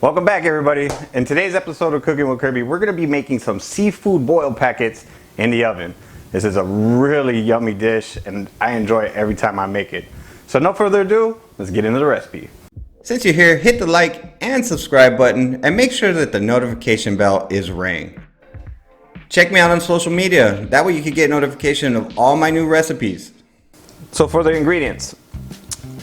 Welcome back, everybody. In today's episode of Cooking with Kirby, we're going to be making some seafood boil packets in the oven. This is a really yummy dish and I enjoy it every time I make it. So no further ado, let's get into the recipe. Since you're here, hit the like and subscribe button and make sure that the notification bell is rang. Check me out on social media. That way you can get notification of all my new recipes. So for the ingredients,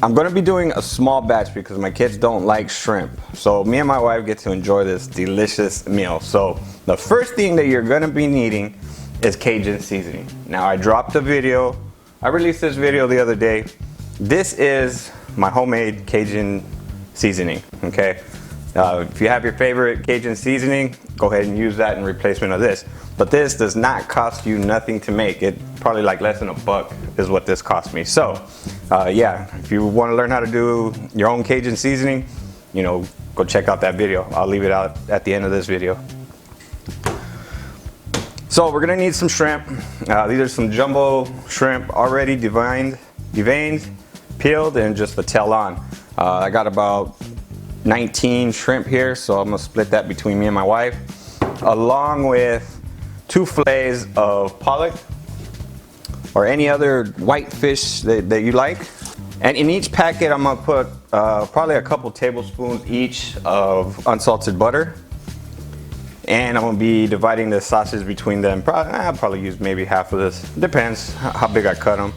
I'm going to be doing a small batch because my kids don't like shrimp. So me and my wife get to enjoy this delicious meal. So the first thing that you're going to be needing is Cajun seasoning. Now I dropped a video. I released this video the other day. This is my homemade Cajun seasoning, okay? If you have your favorite Cajun seasoning, go ahead and use that in replacement of this. But this does not cost you nothing to make. It probably like less than $1 is what this cost me. So yeah, if you want to learn how to do your own Cajun seasoning, you know, go check out that video. I'll leave it out at the end of this video. So we're gonna need some shrimp. These are some jumbo shrimp already deveined, peeled, and just the tail on. I got about 19 shrimp here, so I'm gonna split that between me and my wife, along with 2 fillets of pollock or any other white fish that you like. And in each packet, I'm gonna put probably a couple tablespoons each of unsalted butter. And I'm gonna be dividing the sausage between them. I'll probably use maybe half of this. Depends how big I cut them.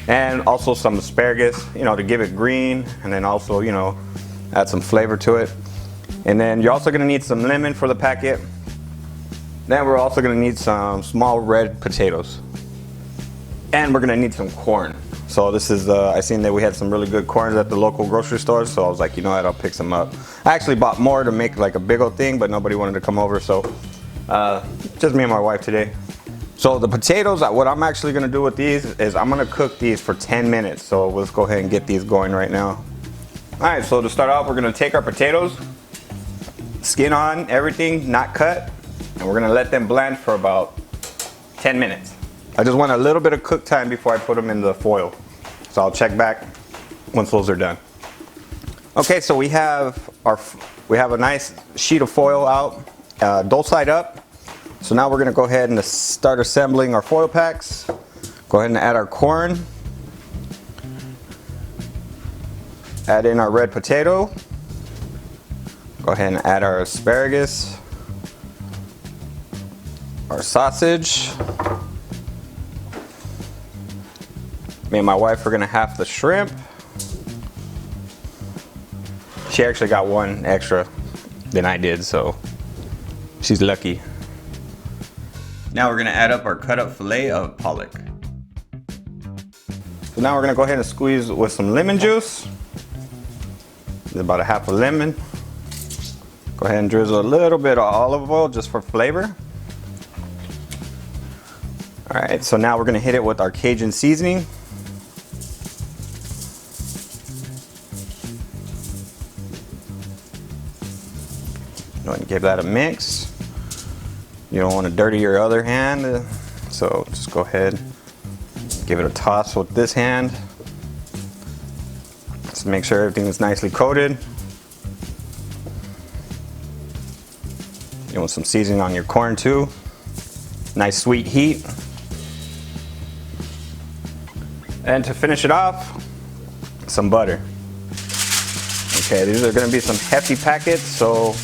And also some asparagus, you know, to give it green, and then also, you know, add some flavor to it. And then you're also gonna need some lemon for the packet. Then we're also gonna need some small red potatoes. And we're gonna need some corn. So this is, I seen that we had some really good corns at the local grocery store, so I was like, you know what, I'll pick some up. I actually bought more to make like a big old thing, but nobody wanted to come over, so just me and my wife today. So the potatoes, what I'm actually gonna do with these is I'm gonna cook these for 10 minutes. So let's go ahead and get these going right now. All right, so to start off, we're gonna take our potatoes, skin on everything, not cut, and we're gonna let them blanch for about 10 minutes. I just want a little bit of cook time before I put them in the foil. So I'll check back once those are done. Okay, so we have a nice sheet of foil out, dull side up. So now we're gonna go ahead and start assembling our foil packs. Go ahead and add our corn. Add in our red potato. Go ahead and add our asparagus. Our sausage. Me and my wife are gonna half the shrimp. She actually got one extra than I did, so she's lucky. Now we're gonna add up our cut up fillet of pollock. So now we're gonna go ahead and squeeze with some lemon juice. About a half a lemon. Go ahead and drizzle a little bit of olive oil just for flavor. All right, so now we're gonna hit it with our Cajun seasoning. Go ahead and give that a mix. You don't want to dirty your other hand, so just go ahead, give it a toss with this hand. Just make sure everything is nicely coated. You want some seasoning on your corn too. Nice sweet heat. And to finish it off, some butter. Okay, these are gonna be some hefty packets, so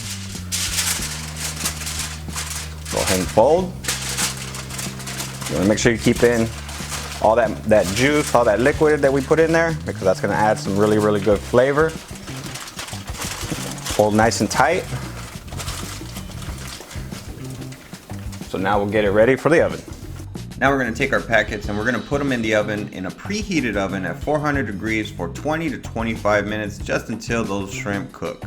go ahead and fold. You wanna make sure you keep in all that juice, all that liquid that we put in there, because that's gonna add some really, really good flavor. Fold nice and tight. So now we'll get it ready for the oven. Now we're gonna take our packets and we're gonna put them in the oven, in a preheated oven at 400 degrees for 20 to 25 minutes, just until those shrimp cook.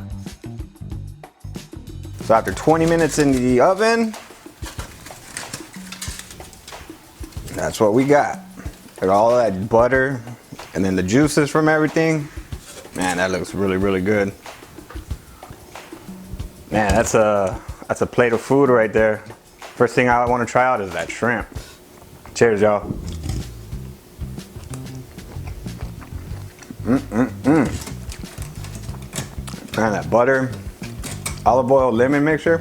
So after 20 minutes in the oven, that's what we got. Got all that butter and then the juices from everything. Man, that looks really, really good. Man, that's a plate of food right there. First thing I want to try out is that shrimp. Cheers, y'all. Man, that butter olive oil lemon mixture.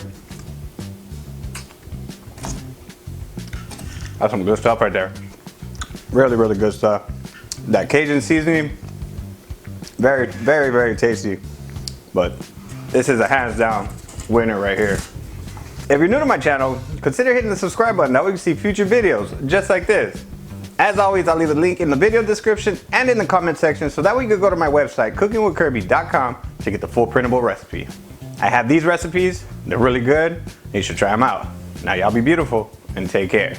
That's some good stuff right there. Really, really good stuff. That Cajun seasoning, very, very, very tasty. But this is a hands down winner right here. If you're new to my channel, consider hitting the subscribe button. That way you can see future videos just like this. As always, I'll leave a link in the video description and in the comment section, so that way you can go to my website, cookingwithkirby.com, to get the full printable recipe. I have these recipes, they're really good, and you should try them out. Now y'all be beautiful and take care.